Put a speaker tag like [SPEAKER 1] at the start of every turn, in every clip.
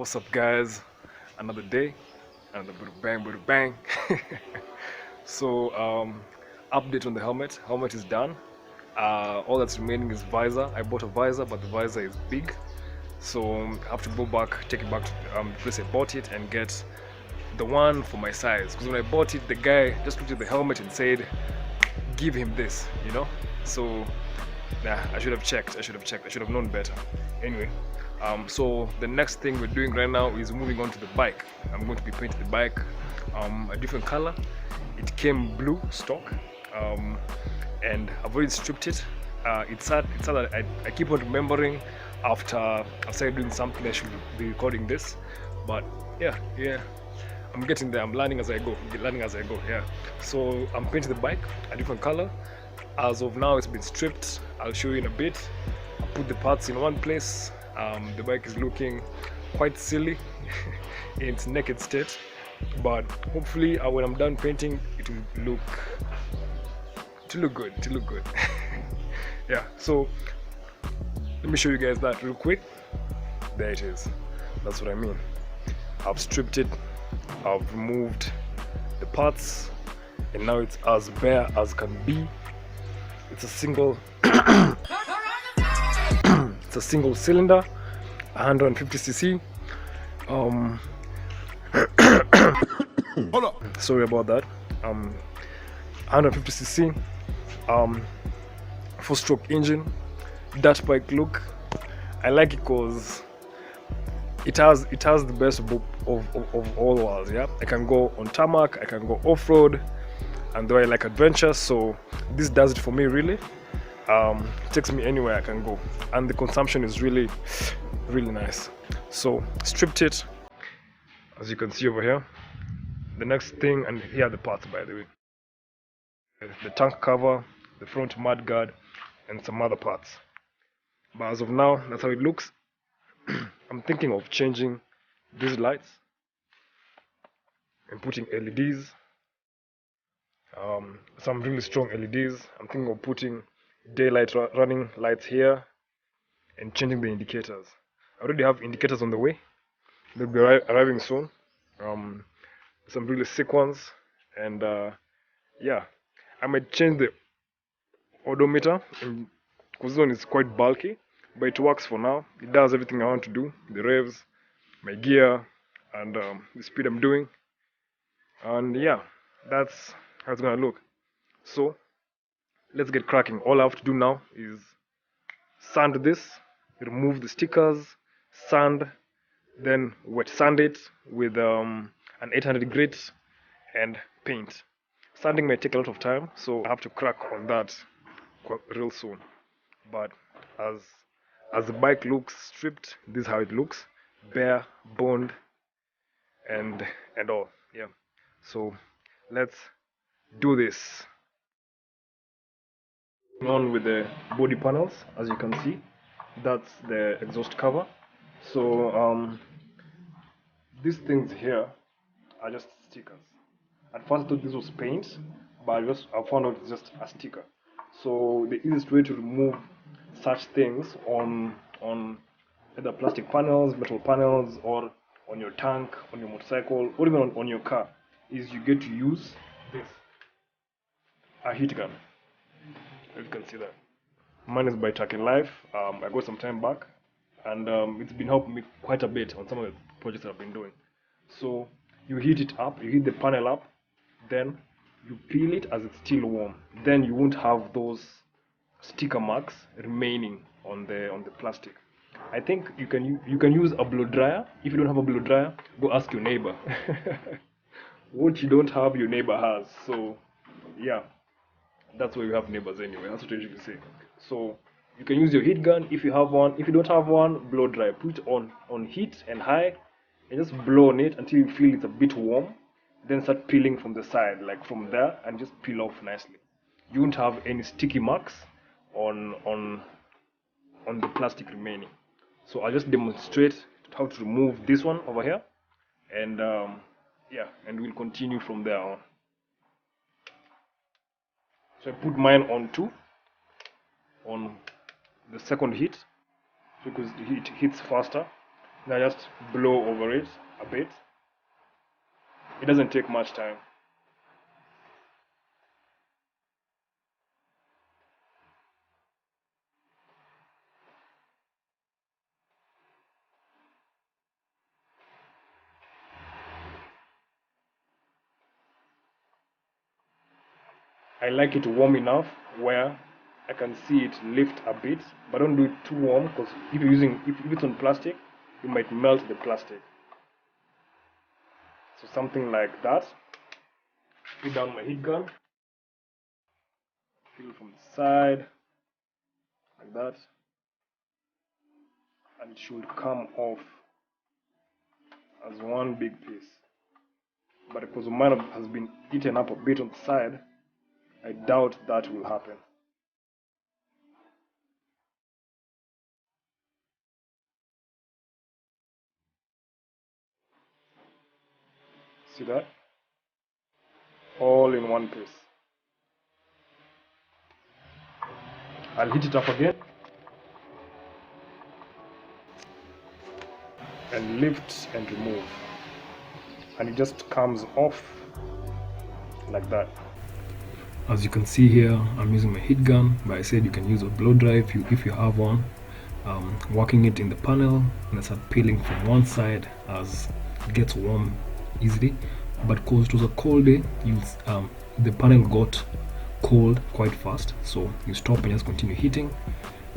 [SPEAKER 1] What's up, guys? Another day, another bada bang. so, update on the helmet. Helmet is done. All that's remaining is visor. I bought a visor, but the visor is big, so I have to go back, take it back to the place I bought it, and get the one for my size. Because when I bought it, the guy just looked at the helmet and said, "Give him this," you know. So, nah, I should have checked. I should have known better. Anyway. So the next thing we're doing right now is moving on to the bike. I'm going to be painting the bike a different color. It came blue stock, and I've already stripped it. It's sad that I keep on remembering after I started doing something I should be recording this, but yeah, I'm getting there. I'm learning as I go. Yeah. So I'm painting the bike a different color. As of now, it's been stripped. I'll show you in a bit. I'll put the parts in one place. The bike is looking quite silly in its naked state, but hopefully when I'm done painting, it will look good. Yeah. So let me show you guys that real quick. There it is. That's what I mean. I've stripped it. I've removed the parts, and now it's as bare as can be. It's a single. It's a single cylinder, 150cc. Sorry about that. 150cc. 4-stroke engine. That bike look. I like it because it has the best of all worlds. Yeah, I can go on tarmac. I can go off-road, and though I like adventure, so this does it for me really. It takes me anywhere I can go, and the consumption is really nice. So stripped it, as you can see over here. The next thing, and here are the parts, by the way: the tank cover, the front mud guard, and some other parts. But as of now, that's how it looks. I'm thinking of changing these lights and putting LEDs, some really strong LEDs. I'm thinking of putting daylight running lights here and changing the indicators. I already have indicators on the way. They'll be arriving soon. Some really sick ones, and yeah, I might change the odometer because this one is quite bulky, but it works for now. It does everything I want to do: the revs, my gear, and the speed I'm doing. And yeah, that's how it's gonna look. So let's get cracking. All I have to do now is sand this, remove the stickers, sand, then wet sand it with an 800 grit and paint. Sanding may take a lot of time, so I have to crack on that real soon. But as the bike looks stripped, this is how it looks: bare, boned, and all. Yeah. So let's do this. On with the body panels, as you can see, that's the exhaust cover. So these things here are just stickers. At first I thought this was paint, but I found out it's just a sticker. So the easiest way to remove such things on either plastic panels, metal panels, or on your tank, on your motorcycle, or even on your car, is you get to use this, a heat gun. As you can see that. Mine is by Tack Life. I got some time back, and it's been helping me quite a bit on some of the projects that I've been doing. So you heat it up, you heat the panel up, then you peel it as it's still warm. Then you won't have those sticker marks remaining on the plastic. I think you can use a blow dryer. If you don't have a blow dryer, go ask your neighbor. What you don't have, your neighbor has. So yeah. That's why you have neighbors anyway. That's what I usually say. So you can use your heat gun if you have one. If you don't have one, blow dry. Put it on heat and high, and just blow on it until you feel it's a bit warm. Then start peeling from the side, like from there, and just peel off nicely. You won't have any sticky marks on the plastic remaining. So I'll just demonstrate how to remove this one over here, and yeah, and we'll continue from there on. So I put mine on 2 on the second heat because it hits faster. Now just blow over it a bit. It doesn't take much time. I like it warm enough where I can see it lift a bit, but don't do it too warm, because if it's on plastic, you might melt the plastic. So something like that. Put down my heat gun, fill from the side, like that, and it should come off as one big piece. But because mine has been eaten up a bit on the side, I doubt that will happen. See that? All in one piece. I'll heat it up again and lift and remove, and it just comes off like that. As you can see here, I'm using my heat gun, but I said you can use a blow dry if you have one. Working it in the panel, and I start peeling from one side as it gets warm easily. But because it was a cold day, the panel got cold quite fast, so you stop and just continue heating,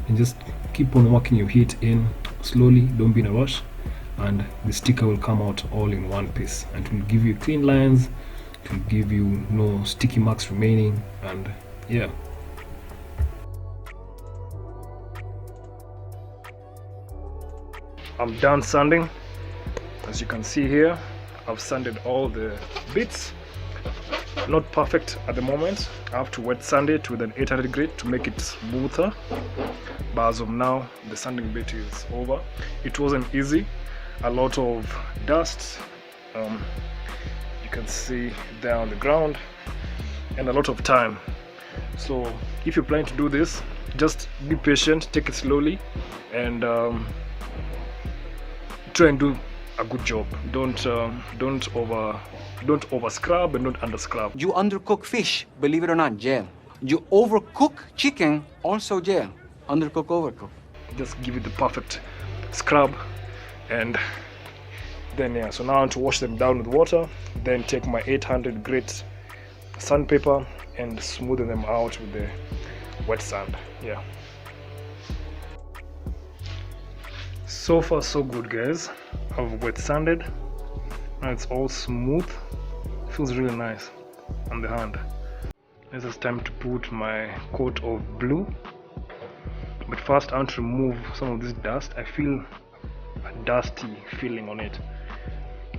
[SPEAKER 1] and just keep on working your heat in slowly. Don't be in a rush, and the sticker will come out all in one piece, and it will give you clean lines. It will give you no sticky marks remaining, and yeah. I'm done sanding. As you can see here, I've sanded all the bits. Not perfect at the moment. I have to wet sand it with an 800 grit to make it smoother, but as of now the sanding bit is over. It wasn't easy. A lot of dust, you can see there on the ground, and a lot of time. So if you're planning to do this, just be patient, take it slowly, and try and do a good job. Don't over scrub and don't under scrub.
[SPEAKER 2] You undercook fish, believe it or not, jail. You overcook chicken, also jail. Undercook, overcook.
[SPEAKER 1] Just give it the perfect scrub, and then yeah. So now I want to wash them down with water, then take my 800 grit sandpaper and smoothen them out with the wet sand. Yeah. So far so good, guys. I've wet sanded. Now it's all smooth. Feels really nice on the hand. This is time to put my coat of blue. But first I want to remove some of this dust. I feel a dusty feeling on it.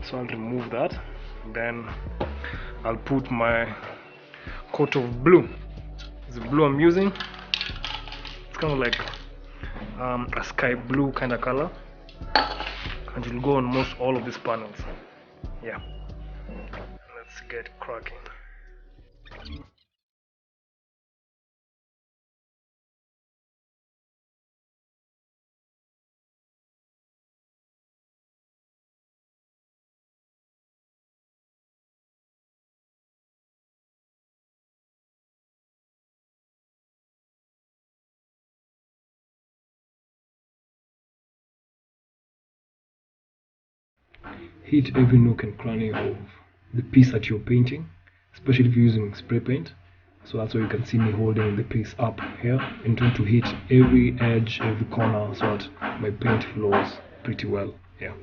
[SPEAKER 1] So I'll remove that. Then I'll put my coat of blue. The blue I'm using, it's kind of like a sky blue kind of color, and it will go on most all of these panels. Yeah, let's get cracking. Hit every nook and cranny of the piece that you're painting, especially if you're using spray paint. So that's why you can see me holding the piece up here and trying to hit every edge, every corner, so that my paint flows pretty well. Yeah.